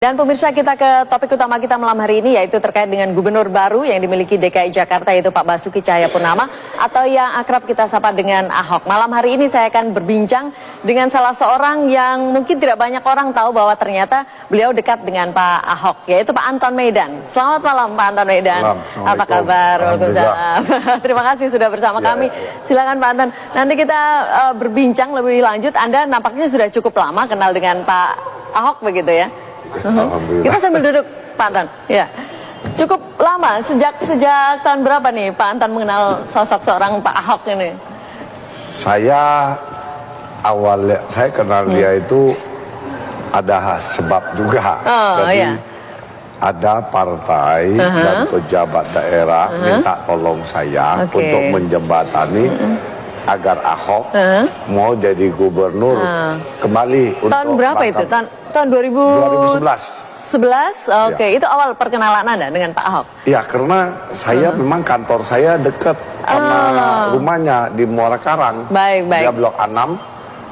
Dan pemirsa, kita ke topik utama kita malam hari ini, yaitu terkait dengan gubernur baru yang dimiliki DKI Jakarta, yaitu Pak Basuki Cahayapurnama atau yang akrab kita sapa dengan Ahok. Malam hari ini saya akan berbincang dengan salah seorang yang mungkin tidak banyak orang tahu bahwa ternyata beliau dekat dengan Pak Ahok, yaitu Pak Anton Medan. Selamat malam Pak Anton Medan. Apa kabar? Waalaikumsalam. Terima kasih sudah bersama kami. Silakan Pak Anton. Nanti kita berbincang lebih lanjut. Anda nampaknya sudah cukup lama kenal dengan Pak Ahok begitu ya? Kita sambil duduk, Pak Anton. Ya, cukup lama. Sejak tahun berapa nih Pak Anton mengenal sosok seorang Pak Ahok ini? Saya awalnya saya kenal dia itu ada sebab juga. Jadi ada partai dan pejabat daerah minta tolong saya untuk menjembatani agar Ahok mau jadi gubernur kembali. Tahun untuk berapa itu? Tahun 2011. Oke, itu awal perkenalan Anda dengan Pak Ahok? Ya, karena saya memang kantor saya dekat sama rumahnya di Muara Karang. Baik. Dia Blok 6,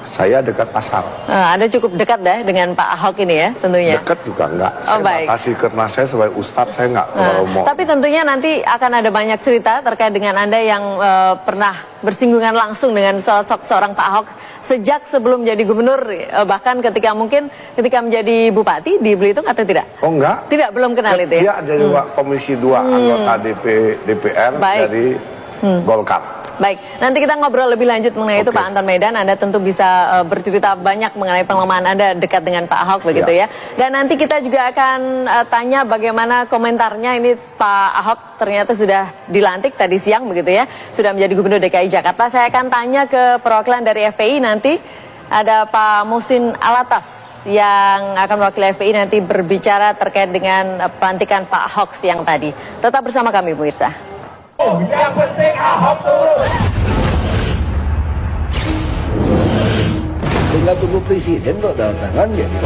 saya dekat pasar. Anda cukup dekat deh dengan Pak Ahok ini ya, tentunya? Dekat juga enggak. Saya batasi karena saya sebagai ustadz, saya enggak terlalu mau. Tapi tentunya nanti akan ada banyak cerita terkait dengan Anda yang pernah bersinggungan langsung dengan sosok seorang Pak Ahok sejak sebelum jadi gubernur, bahkan ketika menjadi bupati di Belitung atau tidak? Oh enggak. Tidak, belum kenal itu ya? Dia ada juga Komisi 2 anggota DPR dari Golkar. Baik, nanti kita ngobrol lebih lanjut mengenai itu Pak Anton Medan. Anda tentu bisa bercerita banyak mengenai pengalaman Anda dekat dengan Pak Ahok begitu ya. Dan nanti kita juga akan tanya bagaimana komentarnya ini Pak Ahok ternyata sudah dilantik tadi siang begitu ya. Sudah menjadi Gubernur DKI Jakarta. Saya akan tanya ke perwakilan dari FPI nanti. Ada Pak Muhsin Alatas yang akan mewakili FPI nanti berbicara terkait dengan pelantikan Pak Ahok siang tadi. Tetap bersama kami pemirsa. Yang penting Ahok turun. Tinggal tunggu presiden kok datang gitu.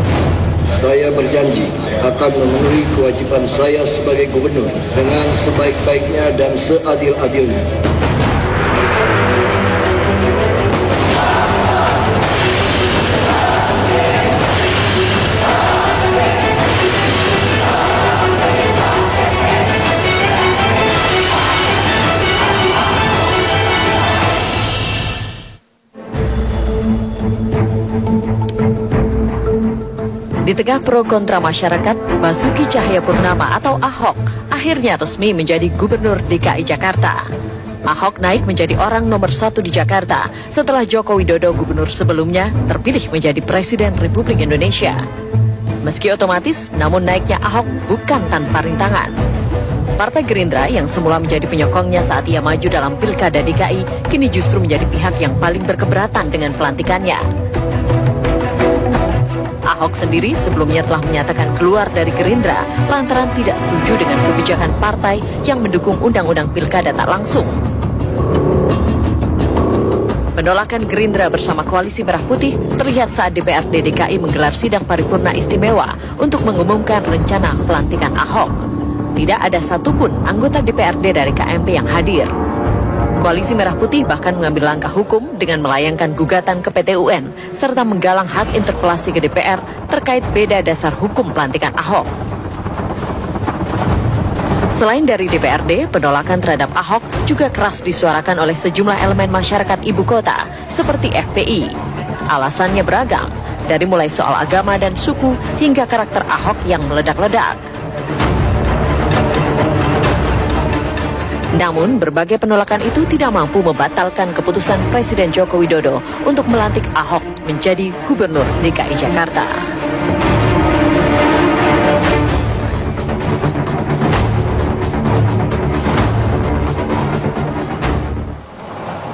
Saya berjanji akan memenuhi kewajiban saya sebagai gubernur dengan sebaik-baiknya dan seadil-adilnya. Di tengah pro kontra masyarakat, Basuki Cahayapurnama atau Ahok akhirnya resmi menjadi Gubernur DKI Jakarta. Ahok naik menjadi orang nomor 1 di Jakarta setelah Joko Widodo gubernur sebelumnya terpilih menjadi Presiden Republik Indonesia. Meski otomatis, namun naiknya Ahok bukan tanpa rintangan. Partai Gerindra yang semula menjadi penyokongnya saat ia maju dalam Pilkada DKI, kini justru menjadi pihak yang paling berkeberatan dengan pelantikannya. Ahok sendiri sebelumnya telah menyatakan keluar dari Gerindra lantaran tidak setuju dengan kebijakan partai yang mendukung undang-undang pilkada tak langsung. Penolakan Gerindra bersama Koalisi Merah Putih terlihat saat DPRD DKI menggelar sidang paripurna istimewa untuk mengumumkan rencana pelantikan Ahok. Tidak ada satupun anggota DPRD dari KMP yang hadir. Koalisi Merah Putih bahkan mengambil langkah hukum dengan melayangkan gugatan ke PT UN serta menggalang hak interpelasi ke DPR terkait beda dasar hukum pelantikan Ahok. Selain dari DPRD, penolakan terhadap Ahok juga keras disuarakan oleh sejumlah elemen masyarakat ibu kota seperti FPI. Alasannya beragam, dari mulai soal agama dan suku hingga karakter Ahok yang meledak-ledak. Namun, berbagai penolakan itu tidak mampu membatalkan keputusan Presiden Joko Widodo untuk melantik Ahok menjadi Gubernur DKI Jakarta.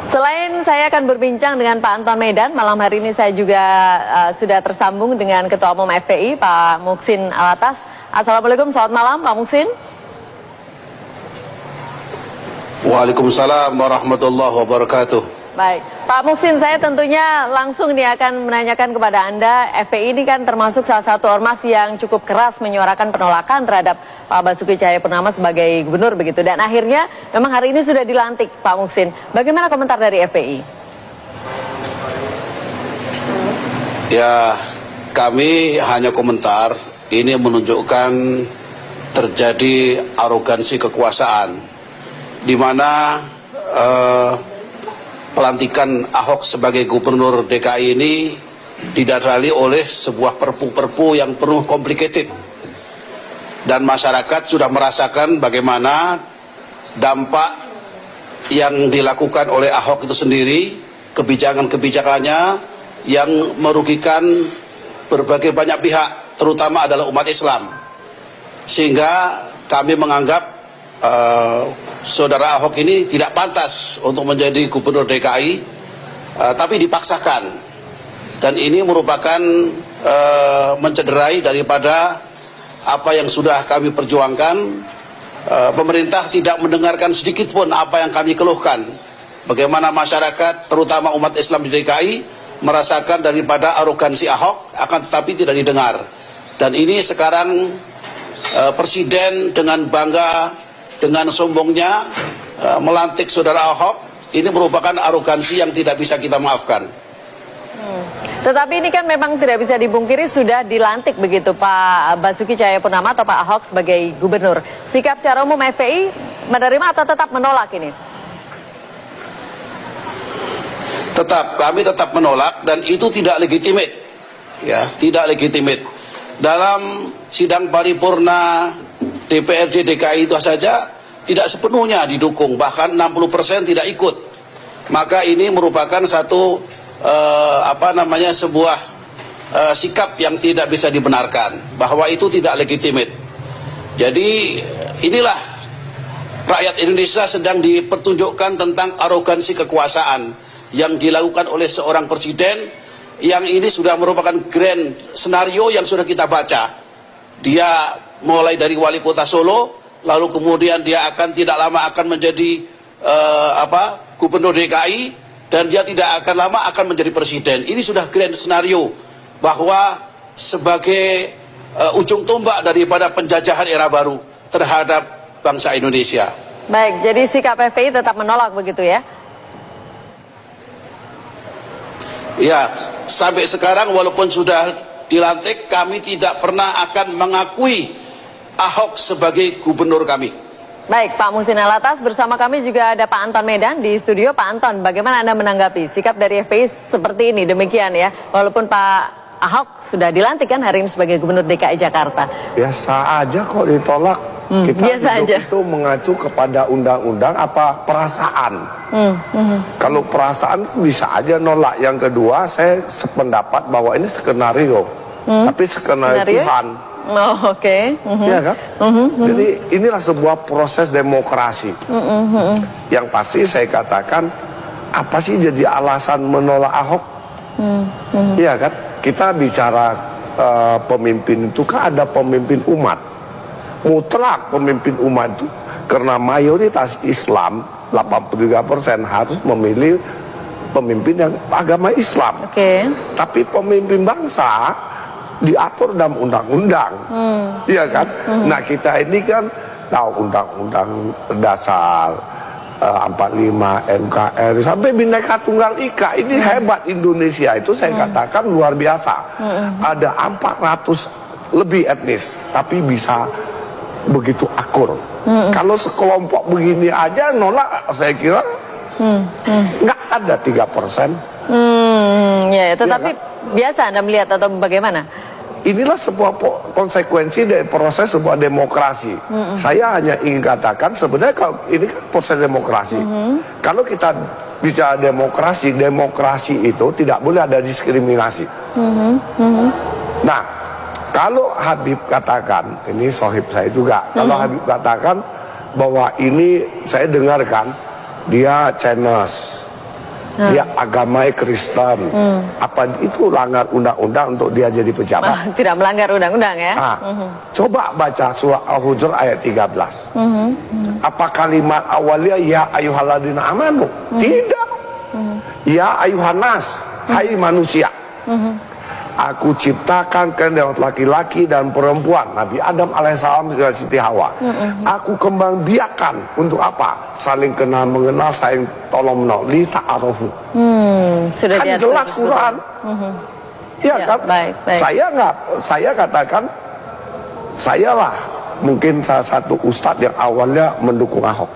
Selain saya akan berbincang dengan Pak Anton Medan, malam hari ini saya juga sudah tersambung dengan Ketua Umum FPI, Pak Muhsin Alatas. Assalamualaikum, selamat malam Pak Muhsin. Waalaikumsalam warahmatullahi wabarakatuh. Baik, Pak Muhsin, saya tentunya langsung nih akan menanyakan kepada Anda, FPI ini kan termasuk salah satu ormas yang cukup keras menyuarakan penolakan terhadap Pak Basuki Cahayapurnama sebagai gubernur begitu. Dan akhirnya memang hari ini sudah dilantik Pak Muhsin. Bagaimana komentar dari FPI? Ya, kami hanya komentar ini menunjukkan terjadi arogansi kekuasaan, di mana pelantikan Ahok sebagai gubernur DKI ini didasari oleh sebuah perpu-perpu yang penuh complicated, dan masyarakat sudah merasakan bagaimana dampak yang dilakukan oleh Ahok itu sendiri, kebijakan-kebijakannya yang merugikan berbagai banyak pihak, terutama adalah umat Islam. Sehingga kami menganggap saudara Ahok ini tidak pantas untuk menjadi gubernur DKI, tapi dipaksakan. Dan ini merupakan mencederai daripada apa yang sudah kami perjuangkan. Pemerintah tidak mendengarkan sedikit pun apa yang kami keluhkan. Bagaimana masyarakat, terutama umat Islam di DKI, merasakan daripada arogansi Ahok, akan tetapi tidak didengar. Dan ini sekarang Presiden dengan bangga, dengan sombongnya melantik saudara Ahok. Ini merupakan arogansi yang tidak bisa kita maafkan. Tetapi ini kan memang tidak bisa dipungkiri sudah dilantik begitu Pak Basuki Cahayapurnama atau Pak Ahok sebagai gubernur. Sikap secara umum FPI menerima atau tetap menolak ini? Kami tetap menolak, dan itu tidak legitimate. Ya, tidak legitimate. Dalam sidang paripurna DPRD DKI itu saja tidak sepenuhnya didukung, bahkan 60% tidak ikut. Maka ini merupakan satu sebuah sikap yang tidak bisa dibenarkan, bahwa itu tidak legitimate. Jadi inilah rakyat Indonesia sedang dipertunjukkan tentang arogansi kekuasaan yang dilakukan oleh seorang presiden, yang ini sudah merupakan grand skenario yang sudah kita baca. Dia mulai dari wali kota Solo, lalu kemudian dia akan tidak lama akan menjadi gubernur DKI, dan dia tidak akan lama akan menjadi presiden. Ini sudah grand skenario bahwa sebagai ujung tombak daripada penjajahan era baru terhadap bangsa Indonesia. Baik, jadi sikap FPI tetap menolak begitu ya? Ya, sampai sekarang walaupun sudah dilantik, kami tidak pernah akan mengakui Ahok sebagai gubernur kami. Baik, Pak Muhsin Alatas, bersama kami juga ada Pak Anton Medan di studio. Pak Anton, bagaimana Anda menanggapi sikap dari FPI seperti ini? Demikian ya, walaupun Pak Ahok sudah dilantik kan hari ini sebagai gubernur DKI Jakarta. Biasa aja kok ditolak. Kita biasa hidup aja. itu mengacu kepada undang-undang apa perasaan. Kalau perasaan bisa aja nolak. Yang kedua, saya sependapat bahwa ini skenario. Tapi skenario Tuhan. Oh, oke. Iya kan? Jadi inilah sebuah proses demokrasi. Yang pasti saya katakan, apa sih jadi alasan menolak Ahok? Iya kan? Kita bicara pemimpin itu kan ada pemimpin umat. Mutlak pemimpin umat itu karena mayoritas Islam 83% harus memilih pemimpin yang agama Islam. Tapi pemimpin bangsa diatur dalam undang-undang, iya kan? Nah kita ini kan tahu undang-undang dasar 45, NKRI sampai Bhinneka Tunggal Ika. Ini hebat Indonesia itu, saya katakan luar biasa. Ada 400 lebih etnis, tapi bisa begitu akur. Kalau sekelompok begini aja nolak, saya kira nggak ada 3%. Ya, tetapi biasa Anda melihat atau bagaimana? Inilah sebuah konsekuensi dari proses sebuah demokrasi. Saya hanya ingin katakan sebenarnya kalau ini kan proses demokrasi. Kalau kita bicara demokrasi, demokrasi itu tidak boleh ada diskriminasi. Nah, kalau Habib katakan, ini sohib saya juga, kalau Habib katakan bahwa ini saya dengarkan dia Chinese, dia agamanya Kristen, apa itu langgar undang-undang untuk dia jadi pejabat? Tidak melanggar undang-undang ya? Coba baca surah Al-Hujurat ayat 13. Apa kalimat awalnya ya ayyuhalladzina amanu? Tidak. Ya ayyuhannas, hai manusia. Aku ciptakan kalian laki-laki dan perempuan, Nabi Adam alaihissalam dan Siti Hawa. Aku kembang biakan untuk apa? Saling kenal mengenal, saling tolong menolong, li ta'arufu. Sudah Kan jelas Quran. Iya kan? Baik. Saya katakan Sayalah mungkin salah satu ustadz yang awalnya mendukung Ahok.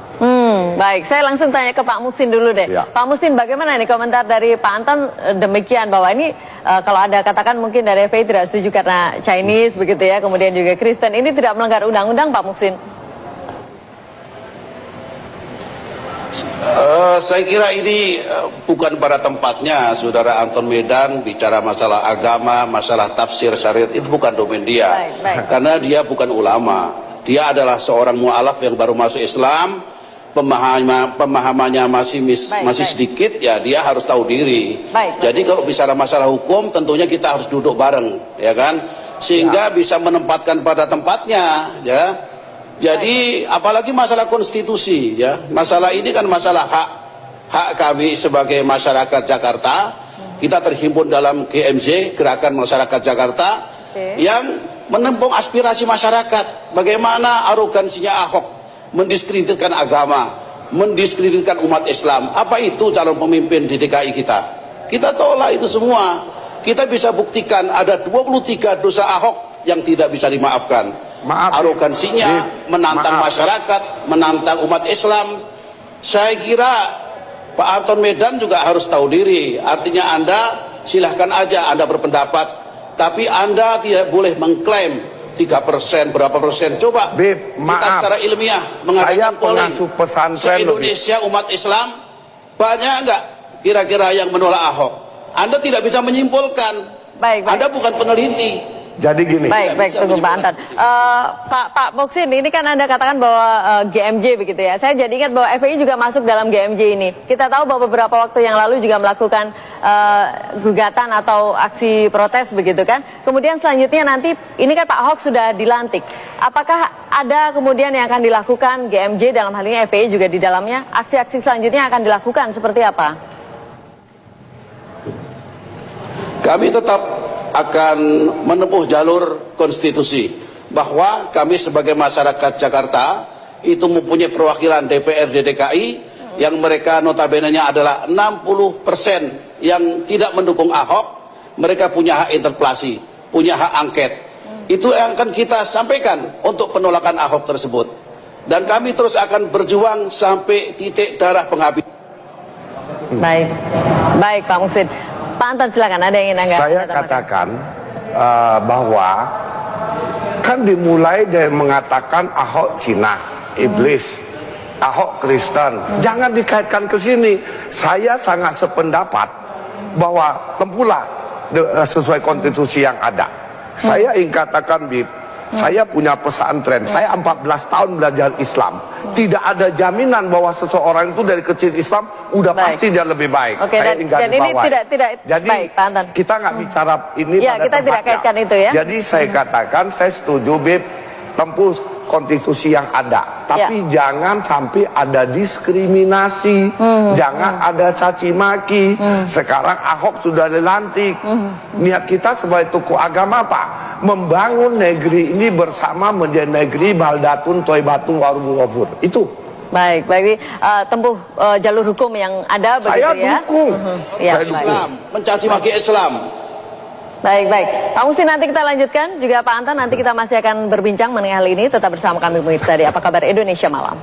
Baik, saya langsung tanya ke Pak Muhsin dulu deh. Ya. Pak Muhsin, bagaimana nih komentar dari Pak Anton demikian bahwa ini kalau ada katakan mungkin dari FPI tidak setuju karena Chinese begitu ya, kemudian juga Kristen, ini tidak melanggar undang-undang, Pak Muhsin? Saya kira ini bukan pada tempatnya Saudara Anton Medan bicara masalah agama, masalah tafsir syariat, itu bukan domain dia. Baik. Karena dia bukan ulama. Dia adalah seorang mu'alaf yang baru masuk Islam, pemahamannya masih sedikit, ya dia harus tahu diri. Jadi kalau bicara masalah hukum, tentunya kita harus duduk bareng, ya kan? Sehingga bisa menempatkan pada tempatnya, ya. Jadi apalagi masalah konstitusi, ya, masalah ini kan masalah hak kami sebagai masyarakat Jakarta. Kita terhimpun dalam GMJ, Gerakan Masyarakat Jakarta, yang menempuh aspirasi masyarakat. Bagaimana arogansinya Ahok mendiskreditkan agama, mendiskreditkan umat Islam. Apa itu calon pemimpin di DKI kita? Kita tolak itu semua. Kita bisa buktikan ada 23 dosa Ahok yang tidak bisa dimaafkan. Arogansinya menantang masyarakat, menantang umat Islam. Saya kira Pak Anton Medan juga harus tahu diri. Artinya Anda silahkan aja Anda berpendapat, tapi Anda tidak boleh mengklaim 3%, berapa persen. Coba kita secara ilmiah mengadakan polling. Se-Indonesia umat Islam banyak enggak kira-kira yang menolak Ahok? Anda tidak bisa menyimpulkan. Baik. Anda bukan peneliti. Jadi gini. Baik, tunggu Pak Anton. Pak Muhsin, ini kan Anda katakan bahwa GMJ begitu ya. Saya jadi ingat bahwa FPI juga masuk dalam GMJ ini. Kita tahu bahwa beberapa waktu yang lalu juga melakukan gugatan atau aksi protes begitu kan. Kemudian selanjutnya nanti, ini kan Pak Ahok sudah dilantik. Apakah ada kemudian yang akan dilakukan GMJ dalam hal ini FPI juga di dalamnya? Aksi-aksi selanjutnya akan dilakukan seperti apa? Kami tetap akan menempuh jalur konstitusi, bahwa kami sebagai masyarakat Jakarta itu mempunyai perwakilan DPRD DKI yang mereka notabene-nya adalah 60% yang tidak mendukung Ahok. Mereka punya hak interpelasi, punya hak angket. Itu yang akan kita sampaikan untuk penolakan Ahok tersebut. Dan kami terus akan berjuang sampai titik darah penghabisan. Baik Pak Muhsin. Pak Anton silakan, ada yang ingin Anda Saya katakan bahwa kan dimulai dari mengatakan Ahok Cina, iblis, Ahok Kristen. Jangan dikaitkan ke sini. Saya sangat sependapat bahwa tempuhlah sesuai konstitusi yang ada. Saya ingin katakan, Bib, saya punya pesantren, saya 14 tahun belajar Islam. Tidak ada jaminan bahwa seseorang itu dari kecil Islam udah pasti dia lebih baik. Oke, saya dan ini tidak jadi baik, Pak Anton. kita nggak bicara ini ya, pada kita tempatnya. tidak kaitkan itu ya. Jadi saya katakan, saya setuju, Bib, tempuh konstitusi yang ada, tapi jangan sampai ada diskriminasi, jangan ada caci maki. Sekarang Ahok sudah dilantik. Niat kita sebagai tokoh agama apa? Membangun negeri ini bersama menjadi negeri baldatun toibatun warubun ghafur. Itu. Baik, tempuh jalur hukum yang ada begitu ya. Saya dukung. Ya, Islam, mencaci maki Islam. Baik. Pak Muhsin, nanti kita lanjutkan. Juga Pak Anton, nanti kita masih akan berbincang mengenai hal ini. Tetap bersama kami pemirsa di Apa Kabar Indonesia Malam.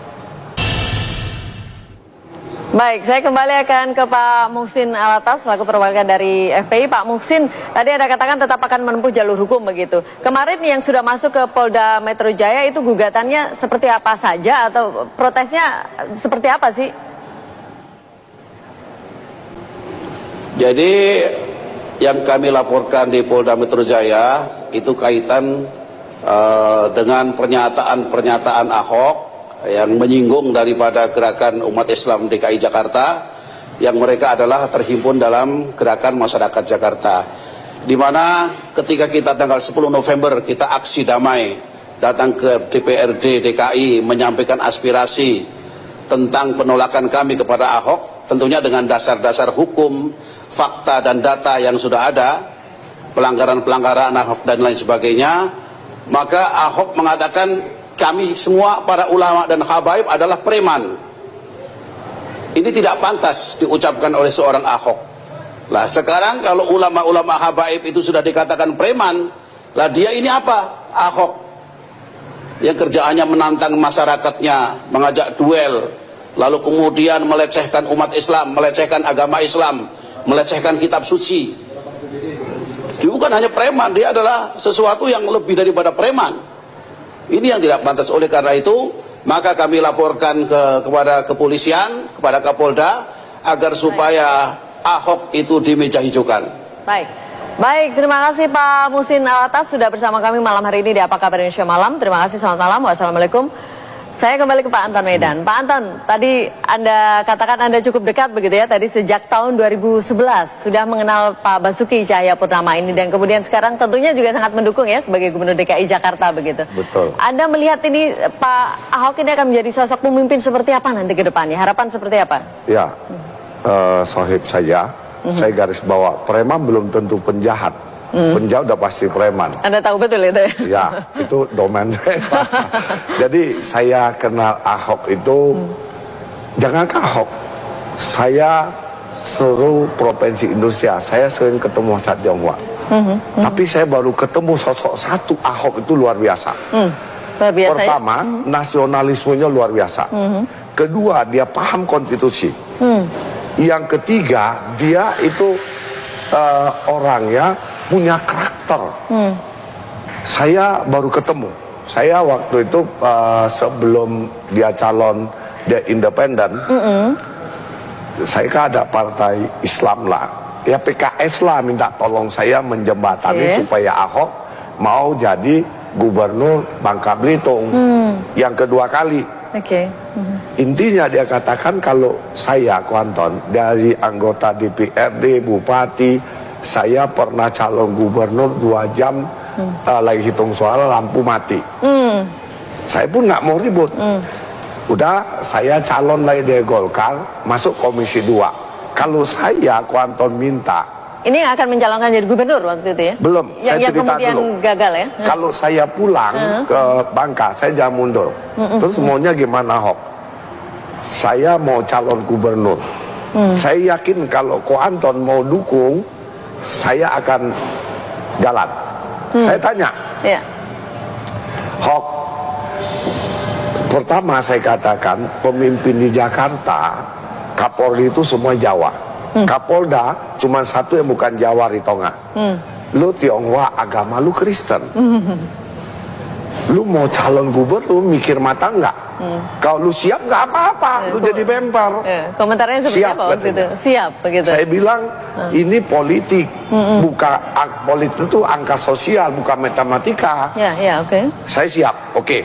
Baik, saya kembali akan ke Pak Muhsin Alatas, selaku perwakilan dari FPI. Pak Muhsin, tadi Anda katakan tetap akan menempuh jalur hukum begitu. Kemarin yang sudah masuk ke Polda Metro Jaya itu gugatannya seperti apa saja atau protesnya seperti apa sih? Jadi yang kami laporkan di Polda Metro Jaya itu kaitan dengan pernyataan Ahok yang menyinggung daripada gerakan umat Islam DKI Jakarta, yang mereka adalah terhimpun dalam Gerakan Masyarakat Jakarta, di mana ketika kita tanggal 10 November kita aksi damai datang ke DPRD DKI menyampaikan aspirasi tentang penolakan kami kepada Ahok, tentunya dengan dasar-dasar hukum, fakta dan data yang sudah ada, pelanggaran-pelanggaran Ahok dan lain sebagainya. Maka Ahok mengatakan kami semua para ulama dan habaib adalah preman. Ini tidak pantas diucapkan oleh seorang Ahok. Lah sekarang kalau ulama-ulama habaib itu sudah dikatakan preman, lah dia ini apa? Ahok. yang kerjaannya menantang masyarakatnya, mengajak duel, lalu kemudian melecehkan umat Islam, melecehkan agama Islam, melecehkan kitab suci. Dia bukan hanya preman, dia adalah sesuatu yang lebih daripada preman. Ini yang tidak pantas. Oleh karena itu, maka kami laporkan kepada kepolisian, kepada Kapolda, agar supaya Ahok itu dimeja hijaukan. Baik, terima kasih Pak Muhsin Alatas sudah bersama kami malam hari ini di Apa Kabar Indonesia Malam. Terima kasih, selamat malam, wassalamualaikum. Saya kembali ke Pak Anton Medan. Pak Anton, tadi Anda katakan Anda cukup dekat begitu ya, tadi sejak tahun 2011 sudah mengenal Pak Basuki Cahayapurnama ini, dan kemudian sekarang tentunya juga sangat mendukung ya sebagai Gubernur DKI Jakarta begitu. Betul. Anda melihat ini Pak Ahok ini akan menjadi sosok pemimpin seperti apa nanti ke depannya? Harapan seperti apa? Ya, sohib saya garis bawa, preman belum tentu penjahat. Penjahat udah pasti preman. Anda tahu betul itu ya? Ya, itu domain saya. Jadi saya kenal Ahok itu, jangan ke Ahok, saya seluruh provinsi Indonesia, saya sering ketemu Ustadz Tionghoa. Tapi saya baru ketemu sosok satu Ahok itu luar biasa. Luar biasa. Pertama, nasionalismenya luar biasa. Kedua, dia paham konstitusi. Yang ketiga, dia itu orangnya punya karakter. Saya baru ketemu. Saya waktu itu sebelum dia calon, dia independen. Saya kan ada partai Islam lah. Ya PKS lah minta tolong saya menjembatani supaya Ahok mau jadi gubernur Bangka Belitung yang kedua kali. Intinya dia katakan kalau saya Kuanton dari anggota DPRD, bupati, saya pernah calon gubernur 2 jam lagi hitung suara lampu mati. Saya pun nggak mau ribut. Udah saya calon lagi dari Golkar masuk Komisi 2. Kalau saya Kuanton minta. Ini yang akan mencalonkan jadi gubernur waktu itu ya? Belum, saya cerita kemudian dulu. Gagal ya? Kalau saya pulang ke Bangka, saya jangan mundur. Terus maunya gimana Ahok? Saya mau calon gubernur. Saya yakin kalau Ko Anton mau dukung, saya akan jalan. Saya tanya, Ahok, pertama saya katakan pemimpin di Jakarta, Kapolri itu semua Jawa. Kapolda cuma satu yang bukan Jawa, Ritonga. Lu Tionghoa, agama lu Kristen. Lu mau calon gubernur mikir mata nggak? Kalau lu siap nggak apa-apa, lu jadi member. Komentarnya seperti Siap, apa waktu itu? katanya. Siap begitu. Saya bilang ini politik, bukan politik itu angka sosial, bukan matematika. Oke. Saya siap, oke.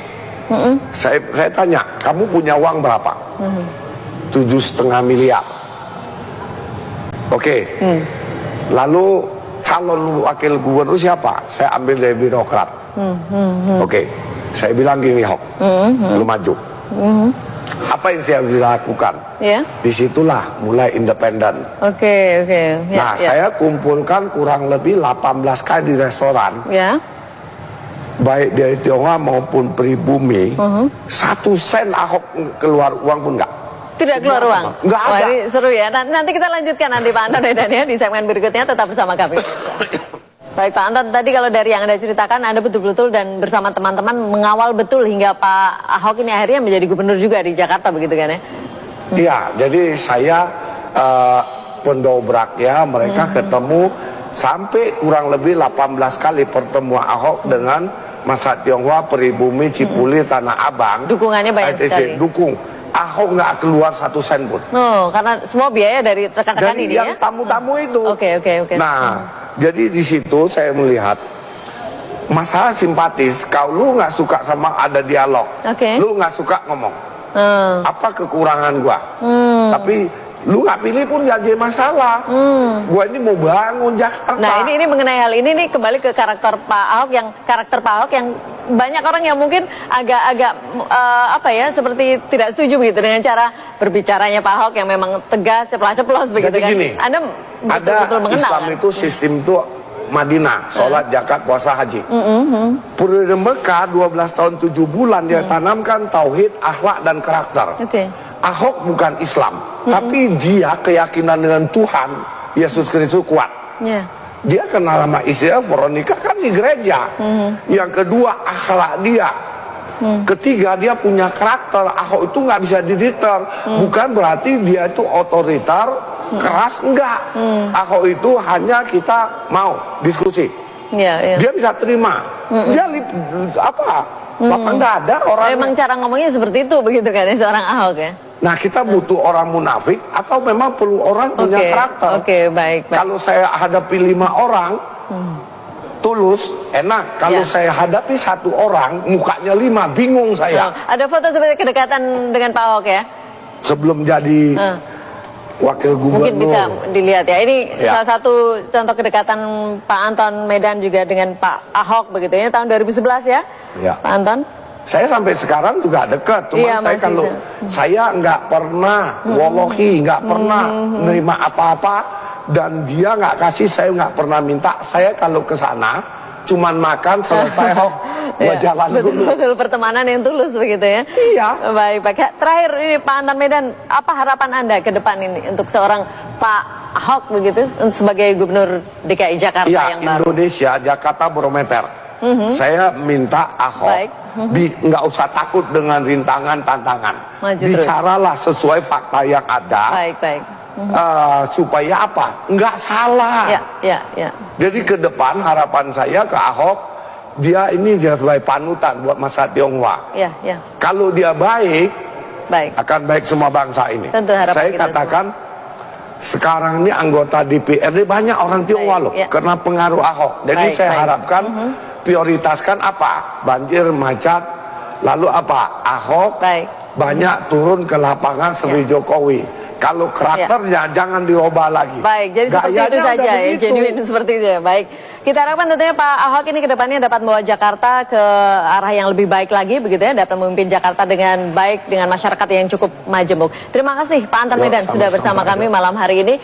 Saya tanya, kamu punya uang berapa? 7,5 miliar. Oke. Lalu calon wakil gubernur siapa? Saya ambil dari birokrat. Oke. Saya bilang gini, Ahok, lu maju. Apa yang saya lakukan? Disitulah mulai independen. Oke. Nah, saya kumpulkan kurang lebih 18 kali di restoran. Baik dari Tionghoa maupun pribumi, 1 sen Ahok keluar uang pun enggak. Tidak keluar uang? Enggak ada. Ini seru ya. Nanti kita lanjutkan nanti Pak Anton Medan ya di segmen berikutnya, tetap bersama kami. Baik Pak Anton, tadi kalau dari yang Anda ceritakan, Anda betul-betul dan bersama teman-teman mengawal betul hingga Pak Ahok ini akhirnya menjadi gubernur juga di Jakarta begitu kan ya? Iya, jadi saya pendobraknya mereka ketemu sampai kurang lebih 18 kali pertemuan Ahok dengan masa Tionghoa, pribumi, Cipuli, Tanah Abang. Dukungannya banyak sekali. Dukung. Ahok nggak keluar 1 sen pun. Karena semua biaya dari rekan-rekan ini yang ya? tamu-tamu itu. Oke. Nah, jadi di situ saya melihat masalah simpatis. Kalau lu nggak suka sama ada dialog, lu nggak suka ngomong. Apa kekurangan gua? Tapi lu nggak pilih pun nggak jadi masalah. Gua ini mau bangun Jakarta. Nah ini mengenai hal ini nih kembali ke karakter Pak Ahok yang banyak orang yang mungkin agak seperti tidak setuju begitu dengan cara berbicaranya Pak Ahok yang memang tegas, ceplas-ceplos begitu. Jadi kan? gini, Anda betul-betul mengenal Islam kan? itu sistem itu Madinah, sholat, zakat, puasa, haji. Periode Mekah 12 tahun 7 bulan dia tanamkan tauhid, akhlak dan karakter. Ahok bukan Islam, tapi dia keyakinan dengan Tuhan Yesus Kristus kuat. Dia kenal sama istrinya Veronica kan di gereja. Yang kedua akhlak dia Ketiga, dia punya karakter. Ahok itu nggak bisa didikter. Bukan berarti dia itu otoriter, keras, enggak. Ahok itu hanya kita mau diskusi. Iya. Dia bisa terima. Dia Bapak nggak ada orang. Memang cara ngomongnya seperti itu begitu kan ya seorang Ahok ya. Nah, kita butuh orang munafik atau memang perlu orang punya karakter. Oke, baik. Kalau saya hadapi 5 orang, tulus, enak. Kalau Ya. saya hadapi 1 orang, mukanya 5, bingung saya. Ada foto seperti kedekatan dengan Pak Ahok ya? Sebelum jadi wakil gubernur. Mungkin bisa dilihat ya. Ini Ya. salah satu contoh kedekatan Pak Anton Medan juga dengan Pak Ahok begitu ya, tahun 2011 ya, Ya. Pak Anton. Saya sampai sekarang juga dekat, cuma Iya, saya masih kalau saya nggak pernah wallahi nggak pernah nerima apa-apa, dan dia nggak kasih, saya nggak pernah minta. Saya kalau ke sana cuman makan selesai Hok Ya, jalan dulu. betul pertemanan yang tulus begitu ya. Iya. Baik. Terakhir ini Pak Anton Medan, apa harapan Anda ke depan ini untuk seorang Pak Ahok begitu sebagai Gubernur DKI Jakarta Iya, yang baru? Indonesia, Jakarta barometer. Saya minta Ahok Baik. nggak usah takut dengan rintangan tantangan. Maju terus. Bicaralah sesuai fakta yang ada. Baik. Supaya apa? Nggak salah. Ya. Jadi ke depan harapan saya ke Ahok, dia ini sebagai panutan buat masa Tionghoa. Ya. Kalau dia baik, Baik. akan baik semua bangsa ini. Tentu harapan Saya kita katakan sekarang ini anggota DPRD banyak orang Tionghoa loh, ya. karena pengaruh Ahok. Jadi Baik, saya baik. harapkan prioritaskan apa? Banjir, macet, lalu apa? Ahok Baik. banyak turun ke lapangan seperti Jokowi. Kalau karakternya jangan dirubah lagi. Baik, jadi seperti itu Gayanya saja udah ya, begitu. genuine seperti itu ya. Baik, kita harapkan tentunya Pak Ahok ini ke depannya dapat membawa Jakarta ke arah yang lebih baik lagi begitu ya, dapat memimpin Jakarta dengan baik, dengan masyarakat yang cukup majemuk. Terima kasih Pak Anton Yo, Medan sudah sama-sama. bersama kami malam hari ini.